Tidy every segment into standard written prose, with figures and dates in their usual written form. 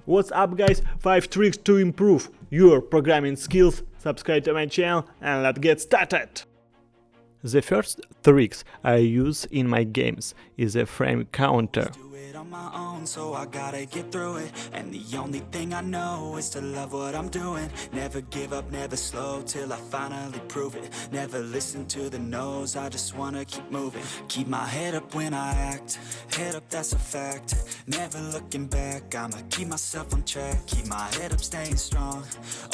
What's up guys, 5 tricks to improve your programming skills. Subscribe to my channel and let's get started. The first tricks I use in my games is a frame counter. On my own, so I gotta get through it. And the only thing I know is to love what I'm doing. Never give up, never slow, till I finally prove it. Never listen to the no's, I just wanna keep moving. Keep my head up when I act, head up, that's a fact. Never looking back, I'ma keep myself on track. Keep my head up, staying strong,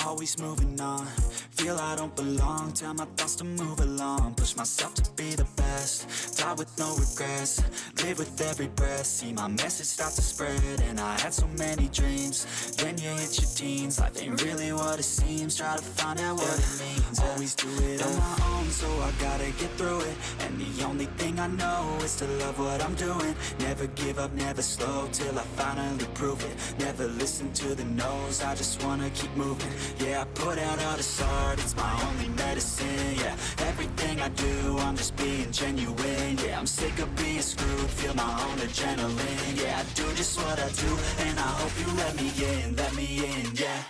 always moving on. Feel I don't belong, tell my thoughts to move along. Push myself to be the best, die with no regrets. Live with every breath, see my message start to spread. And I had so many dreams, then you hit your teens. Life ain't really what it seems, try to find out what it means. Always do it on my own, so I gotta get through it. And the only thing I know is to love what I'm doing. Never give up, never slow, till I finally prove it. Never listen to the no's, I just wanna keep moving. Yeah, I put out all this art, it's my only medicine. Yeah, everything I do, I'm just being genuine. Yeah, I'm sick of being screwed, feel my own adrenaline. Yeah, I do just what I do, and I hope you let me in, yeah.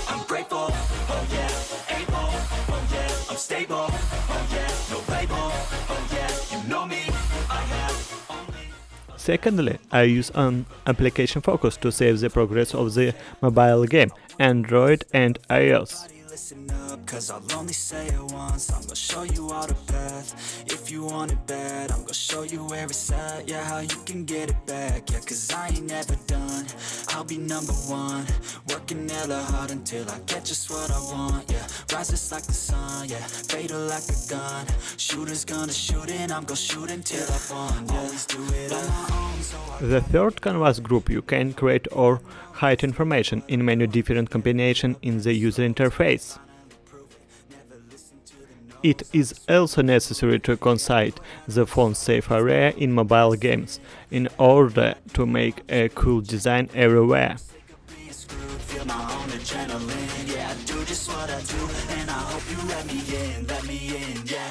I'm grateful, oh yeah, able, oh yeah, I'm stable, oh yeah, no label, oh yeah, you know me, I have only. Secondly, I use an application focus to save the progress of the mobile game, Android and iOS. Listen up, cause I'll only say it once. I'm gonna show you all the path. If you want it bad, I'm gonna show you where it's at. Yeah, how you can get it back. Yeah, cause I ain't never done, I'll be number one. Working hella hard until I get just what I want. Yeah, rises like the sun, yeah, fatal like a gun. Shooter's gonna shoot and I'm gonna shoot until I won. Yeah, always do it on my own, so I The third canvas group you can create or hide information in many different combinations in the user interface. It is also necessary to consider the font safe area in mobile games in order to make a cool design everywhere. being screwed, feel my own adrenaline. Yeah, I do just what I do, and I hope you let me in, yeah.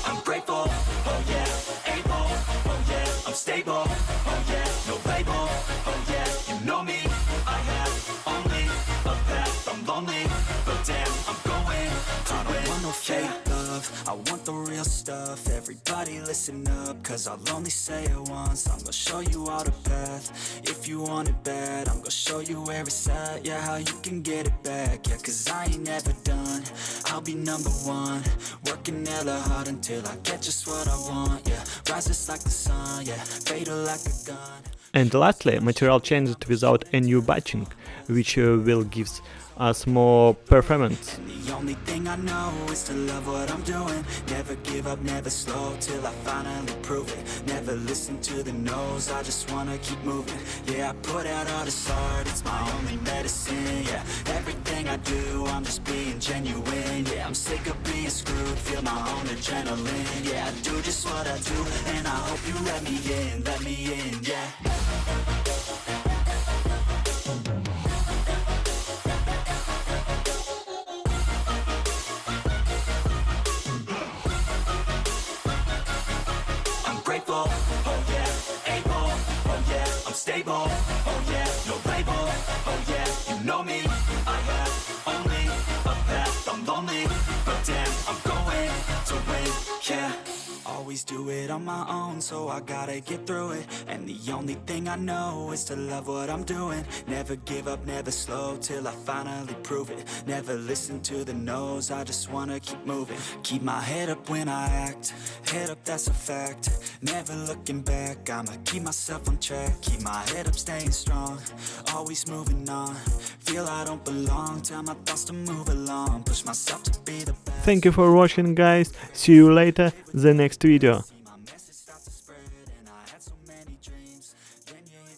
I'm grateful, oh yeah, able, oh yeah, I'm stable, oh yeah, no label, oh yeah, you know me, I have only a path. I'm lonely, but damn, I'm going to win. I don't want no fake love, I want the real stuff. Everybody listen up, cause I'll only say it once. I'm gonna show you all the path. If you want it bad, I'm gonna show you where it's at. Yeah, how you can get it back. Yeah, cause I ain't never done, I'll be number one. Working hella hard until I get just what I want. Yeah, rises like the sun, yeah, fatal like a gun. And lastly, material changes without a new batching, which will give us more performance. The only thing I know is to love what I'm doing. Never give up, never slow, till I finally prove it. Never listen to the no's, I just wanna keep moving. Yeah, I put out all this art, it's my only medicine. Yeah, everything I do, I'm just being genuine. Yeah, I'm sick of being screwed, feel my own adrenaline. Yeah, I do just what I do, and I hope you let me in, yeah. Grateful, oh yeah, able, oh yeah, I'm stable, oh yeah, no label, oh yeah, you know me, I have only a path. I'm lonely, but damn, I'm going to win, yeah. Always do it on my own, so I gotta get through it. And the only thing I know is to love what I'm doing. Never give up, never slow, till I finally prove it. Never listen to the no's, I just wanna keep moving. Keep my head up when I act, head up, that's a fact. Never looking back, I'ma keep myself on track. Keep my head up, staying strong, always moving on. Feel I don't belong, tell my thoughts to move along. Push myself to be the best. Thank you for watching guys, see you later, the next video.